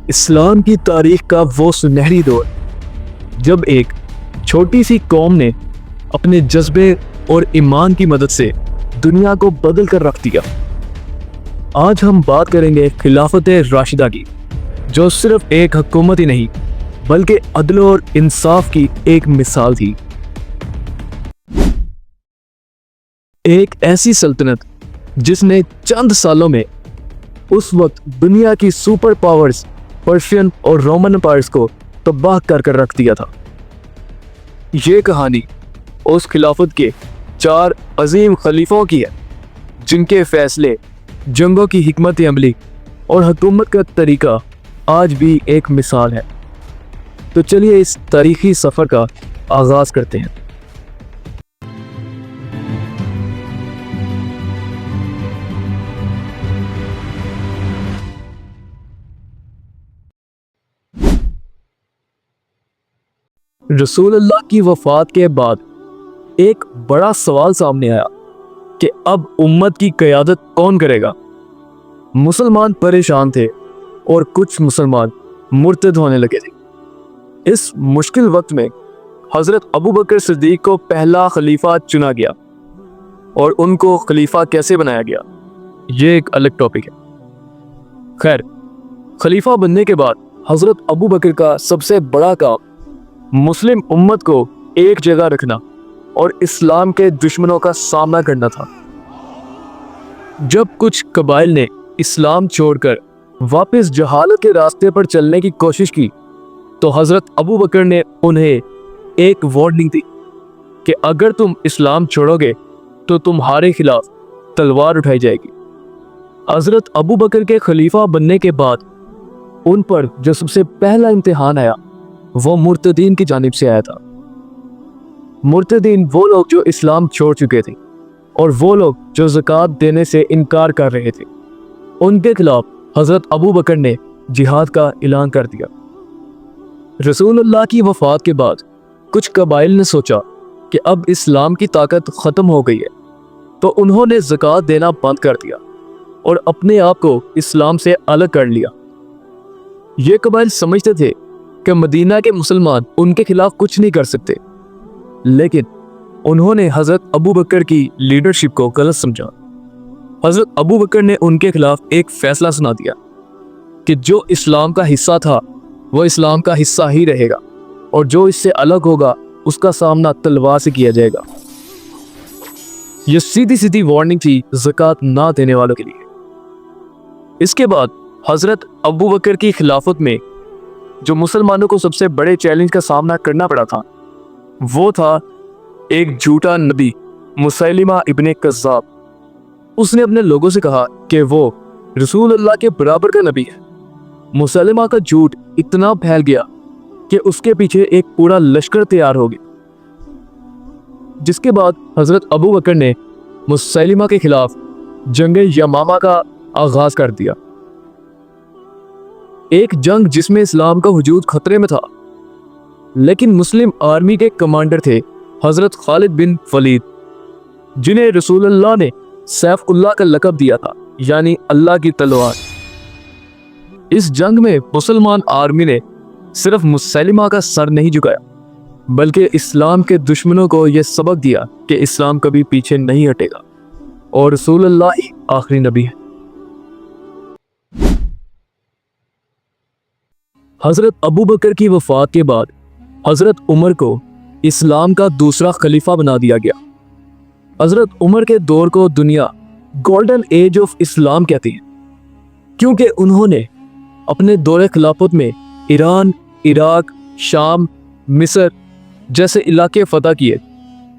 اسلام کی تاریخ کا وہ سنہری دور جب ایک چھوٹی سی قوم نے اپنے جذبے اور ایمان کی مدد سے دنیا کو بدل کر رکھ دیا۔ آج ہم بات کریں گے خلافت راشدہ کی، جو صرف ایک حکومت ہی نہیں بلکہ عدل اور انصاف کی ایک مثال تھی۔ ایک ایسی سلطنت جس نے چند سالوں میں اس وقت دنیا کی سپر پاورز پرشین اور رومن امپائرز کو تباہ کر رکھ دیا تھا۔ یہ کہانی اس خلافت کے 4 عظیم خلیفوں کی ہے جن کے فیصلے، جنگوں کی حکمت عملی اور حکومت کا طریقہ آج بھی ایک مثال ہے۔ تو چلیے اس تاریخی سفر کا آغاز کرتے ہیں۔ رسول اللہ کی وفات کے بعد ایک بڑا سوال سامنے آیا کہ اب امت کی قیادت کون کرے گا۔ مسلمان پریشان تھے اور کچھ مسلمان مرتد ہونے لگے تھے۔ اس مشکل وقت میں حضرت ابو بکر صدیق کو پہلا خلیفہ چنا گیا، اور ان کو خلیفہ کیسے بنایا گیا یہ ایک الگ ٹاپک ہے۔ خیر، خلیفہ بننے کے بعد حضرت ابو بکر کا سب سے بڑا کام مسلم امت کو ایک جگہ رکھنا اور اسلام کے دشمنوں کا سامنا کرنا تھا۔ جب کچھ قبائل نے اسلام چھوڑ کر واپس جہالت کے راستے پر چلنے کی کوشش کی تو حضرت ابو بکر نے انہیں ایک وارننگ دی کہ اگر تم اسلام چھوڑو گے تو تمہارے خلاف تلوار اٹھائی جائے گی۔ حضرت ابو بکر کے خلیفہ بننے کے بعد ان پر جو سب سے پہلا امتحان آیا وہ مرتدین کی جانب سے آیا تھا۔ مرتدین وہ لوگ جو اسلام چھوڑ چکے تھے اور وہ لوگ جو زکوٰۃ دینے سے انکار کر رہے تھے، ان کے خلاف حضرت ابو بکر نے جہاد کا اعلان کر دیا۔ رسول اللہ کی وفات کے بعد کچھ قبائل نے سوچا کہ اب اسلام کی طاقت ختم ہو گئی ہے، تو انہوں نے زکوٰۃ دینا بند کر دیا اور اپنے آپ کو اسلام سے الگ کر لیا۔ یہ قبائل سمجھتے تھے کہ مدینہ کے مسلمان ان کے خلاف کچھ نہیں کر سکتے، لیکن انہوں نے حضرت ابو بکر کی لیڈرشپ کو غلط سمجھا۔ حضرت ابو بکر نے ان کے خلاف ایک فیصلہ سنا دیا کہ جو اسلام کا حصہ تھا وہ اسلام کا حصہ ہی رہے گا، اور جو اس سے الگ ہوگا اس کا سامنا تلوار سے کیا جائے گا۔ یہ سیدھی سیدھی وارننگ تھی زکوٰۃ نہ دینے والوں کے لیے۔ اس کے بعد حضرت ابو بکر کی خلافت میں جو مسلمانوں کو سب سے بڑے چیلنج کا سامنا کرنا پڑا تھا وہ تھا ایک جھوٹا نبی، مسیلمہ ابن کذاب۔ اس نے اپنے لوگوں سے کہا کہ وہ رسول اللہ کے برابر کا نبی ہے۔ مسیلمہ کا جھوٹ اتنا پھیل گیا کہ اس کے پیچھے ایک پورا لشکر تیار ہو گیا، جس کے بعد حضرت ابو بکر نے مسیلمہ کے خلاف جنگ یمامہ کا آغاز کر دیا، ایک جنگ جس میں اسلام کا وجود خطرے میں تھا۔ لیکن مسلم آرمی کے کمانڈر تھے حضرت خالد بن ولید، جنہیں رسول اللہ نے سیف اللہ کا لقب دیا تھا، یعنی اللہ کی تلوار۔ اس جنگ میں مسلمان آرمی نے صرف مسیلمہ کا سر نہیں جھکایا بلکہ اسلام کے دشمنوں کو یہ سبق دیا کہ اسلام کبھی پیچھے نہیں ہٹے گا اور رسول اللہ ہی آخری نبی ہے۔ حضرت ابو بکر کی وفات کے بعد حضرت عمر کو اسلام کا دوسرا خلیفہ بنا دیا گیا۔ حضرت عمر کے دور کو دنیا گولڈن ایج آف اسلام کہتی ہے، کیونکہ انہوں نے اپنے دور خلافت میں ایران، عراق، شام، مصر جیسے علاقے فتح کیے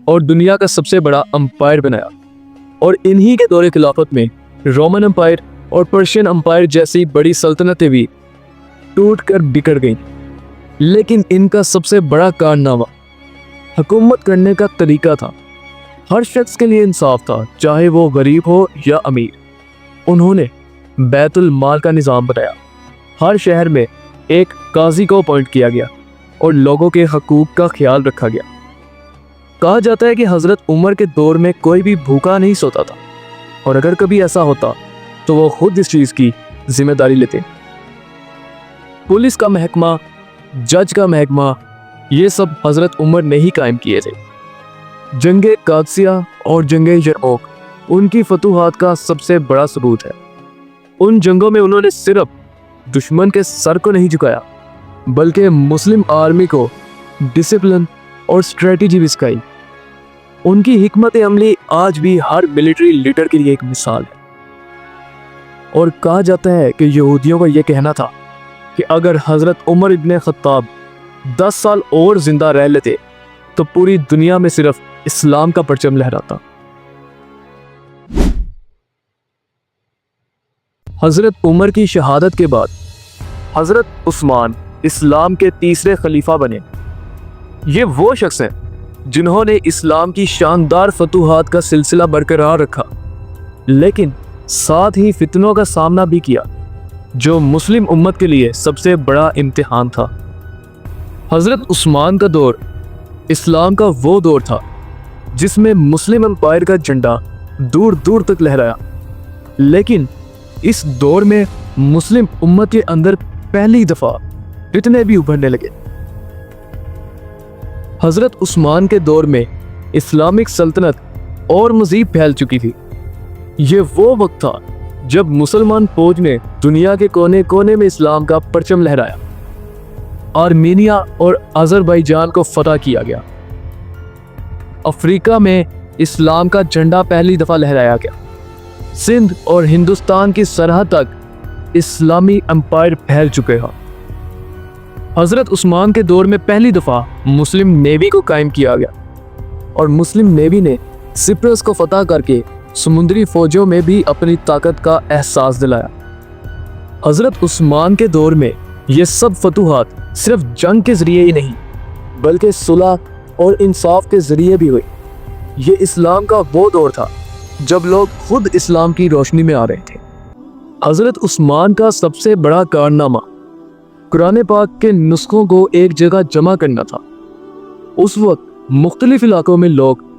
اور دنیا کا سب سے بڑا امپائر بنایا، اور انہی کے دور خلافت میں رومن امپائر اور پرشین امپائر جیسی بڑی سلطنتیں بھی ٹوٹ کر بکھر گئیں۔ لیکن ان کا سب سے بڑا کارنامہ حکومت کرنے کا طریقہ تھا۔ ہر شخص کے لیے انصاف تھا، چاہے وہ غریب ہو یا امیر۔ انہوں نے بیت المال کا نظام بنایا، ہر شہر میں ایک قاضی کو اپوائنٹ کیا گیا اور لوگوں کے حقوق کا خیال رکھا گیا۔ کہا جاتا ہے کہ حضرت عمر کے دور میں کوئی بھی بھوکا نہیں سوتا تھا، اور اگر کبھی ایسا ہوتا تو وہ خود اس چیز کی ذمہ داری لیتے۔ पुलिस का महकमा, जज का महकमा, ये सब हज़रत उमर ने ही कायम किए थे। जंगे कादसिया और जंगे यरमूक उनकी फतूहात का सबसे बड़ा सबूत है। उन जंगों में उन्होंने सिर्फ दुश्मन के सर को नहीं झुकाया, बल्कि मुस्लिम आर्मी को डिसिप्लिन और स्ट्रेटजी भी सिखाई। उनकी हिकमत अमली आज भी हर मिलिट्री लीडर के लिए एक मिसाल है। और कहा जाता है कि यहूदियों का यह कहना था कि अगर हज़रत उमर इब्न खत्ताब 10 साल और जिंदा रह लेते तो पूरी दुनिया में सिर्फ इस्लाम का परचम लहराता। हज़रत उमर की शहादत के बाद हज़रत उस्मान इस्लाम के तीसरे खलीफा बने। ये वो शख्स हैं जिन्होंने इस्लाम की शानदार फतूहात का सिलसिला बरकरार रखा, लेकिन साथ ही फितनों का सामना भी किया जो मुस्लिम उम्मत के लिए सबसे बड़ा इम्तिहान था। हज़रत उस्मान का दौर इस्लाम का वो दौर था जिसमें मुस्लिम एम्पायर का झंडा दूर दूर तक लहराया, लेकिन इस दौर में मुस्लिम उम्मत के अंदर पहली दफा फितने भी उभरने लगे। हज़रत उस्मान के दौर में इस्लामिक सल्तनत और मज़ीद फैल चुकी थी। ये वो वक्त था जब मुसलमान फौज ने दुनिया के कोने कोने में इस्लाम का परचम लहराया। आर्मेनिया और अज़रबैजान को फतह किया गया। अफ्रीका में इस्लाम का झंडा पहली दफ़ा लहराया गया। सिंध और हिंदुस्तान की सरहद तक इस्लामी एम्पायर फैल चुके हैं। हज़रत उस्मान के दौर में पहली दफ़ा मुस्लिम नेवी को कायम किया गया और मुस्लिम नेवी ने सिप्रस को फतह करके समुद्री फौजों में भी अपनी ताकत का एहसास दिलाया। हज़रत उस्मान के दौर में ये सब फतूहात सिर्फ जंग के ज़रिए ही नहीं, बल्कि सुलह और इंसाफ के ज़रिए भी हुई। ये इस्लाम का वो दौर था जब लोग खुद इस्लाम की रोशनी में आ रहे थे। हज़रत उस्मान का सबसे बड़ा कारनामा कुरान पाक के नुस्खों को एक जगह जमा करना था। उस वक्त मुख्तलिफ इलाकों में लोग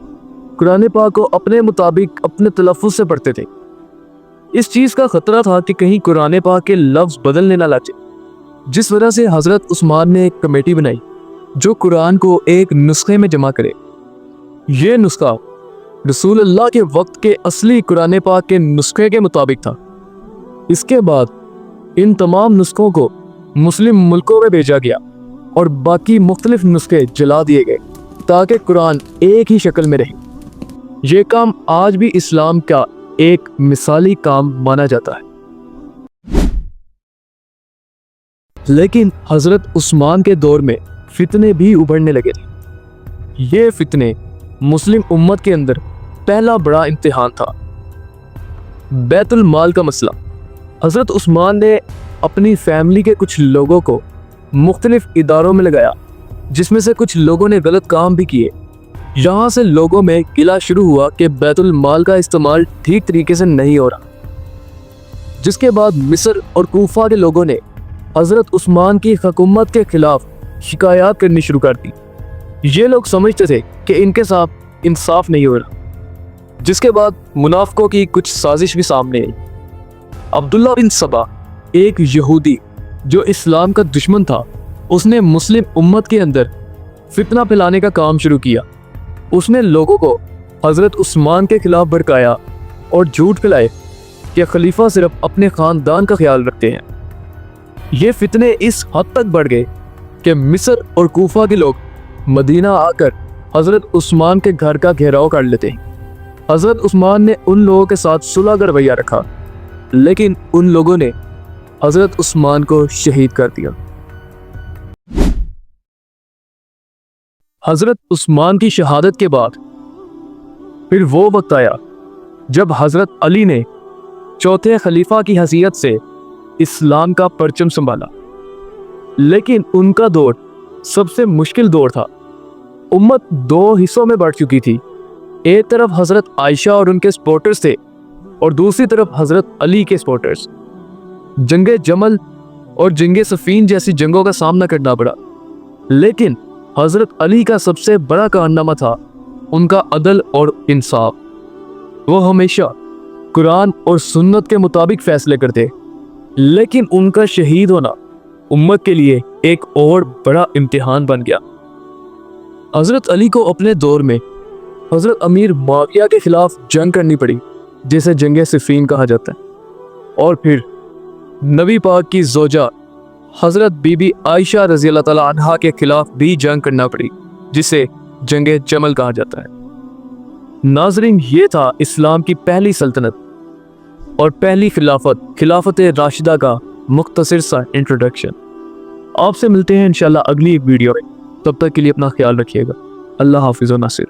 कुरान पाक को अपने मुताबिक अपने तलफ़्फ़ुज़ से पढ़ते थे। इस चीज़ का ख़तरा था कि कहीं कुरान पाक के लफ्ज़ बदलने ना लगे, जिस वजह से हज़रत उस्मान ने एक कमेटी बनाई जो कुरान को एक नुस्खे में जमा करे। ये नुस्खा रसूल अल्लाह के वक्त के असली कुरान पाक के नुस्खे के मुताबिक था। इसके बाद इन तमाम नुस्खों को मुस्लिम मुल्कों में भेजा गया और बाकी मुख्तलिफ नुस्खे जला दिए गए ताकि कुरान एक ही शक्ल में रहे। ये काम आज भी इस्लाम का एक मिसाली काम माना जाता है। लेकिन हज़रत उस्मान के दौर में फितने भी उभरने लगे थे। ये फितने मुस्लिम उम्मत के अंदर पहला बड़ा इम्तिहान था। बैतुल माल का मसला। हज़रत उस्मान ने अपनी फैमिली के कुछ लोगों को मुख्तलिफ इदारों में लगाया, जिसमें से कुछ लोगों ने गलत काम भी किए। यहाँ से लोगों में गिला शुरू हुआ कि बैतुल माल का इस्तेमाल ठीक तरीके से नहीं हो रहा, जिसके बाद मिस्र और कूफा के लोगों ने हज़रत उस्मान की हुकूमत के खिलाफ शिकायत करनी शुरू कर दी। ये लोग समझते थे कि इनके साथ इंसाफ नहीं हो रहा, जिसके बाद मुनाफिकों की कुछ साजिश भी सामने आई। अब्दुल्ला बिन सबा, एक यहूदी जो इस्लाम का दुश्मन था, उसने मुस्लिम उम्मत के अंदर फितना फैलाने का काम शुरू किया। उसने लोगों को हज़रत उस्मान के खिलाफ भड़काया और झूठ फैलाए कि खलीफा सिर्फ अपने ख़ानदान का ख्याल रखते हैं। ये फितने इस हद तक बढ़ गए कि मिस्र और कूफा के लोग मदीना आकर हज़रत उस्मान के घर का घेराव कर लेते हैं। हज़रत उस्मान ने उन लोगों के साथ सुलह का रवैया रखा, लेकिन उन लोगों ने हज़रत उस्मान को शहीद कर दिया। हज़रत उस्मान की शहादत के बाद फिर वो वक्त आया जब हज़रत अली ने चौथे खलीफा की हैसियत से इस्लाम का परचम संभाला, लेकिन उनका दौर सबसे मुश्किल दौर था। उम्मत दो हिस्सों में बढ़ चुकी थी। एक तरफ हज़रत आयशा और उनके सपोर्टर्स थे और दूसरी तरफ हज़रत अली के सपोर्टर्स। जंगे जमल और जंगे सफ़ीन जैसी जंगों का सामना करना पड़ा, लेकिन हज़रत अली का सबसे बड़ा कारनामा था उनका अदल और इंसाफ। वो हमेशा कुरान और सुन्नत के मुताबिक फ़ैसले करते, लेकिन उनका शहीद होना امت کے لیے ایک اور بڑا امتحان بن گیا۔ حضرت علی کو اپنے دور میں حضرت امیر معاویہ کے خلاف جنگ کرنی پڑی، جسے جنگ صفین کہا جاتا ہے، اور پھر نبی پاک کی زوجہ حضرت بی بی عائشہ رضی اللہ تعالیٰ عنہا کے خلاف بھی جنگ کرنا پڑی، جسے جنگ جمل کہا جاتا ہے۔ ناظرین، یہ تھا اسلام کی پہلی سلطنت اور پہلی خلافت راشدہ کا مختصر سا انٹروڈکشن۔ آپ سے ملتے ہیں انشاءاللہ اگلی ایک ویڈیو میں، تب تک کے لیے اپنا خیال رکھیے گا۔ اللہ حافظ و ناصر۔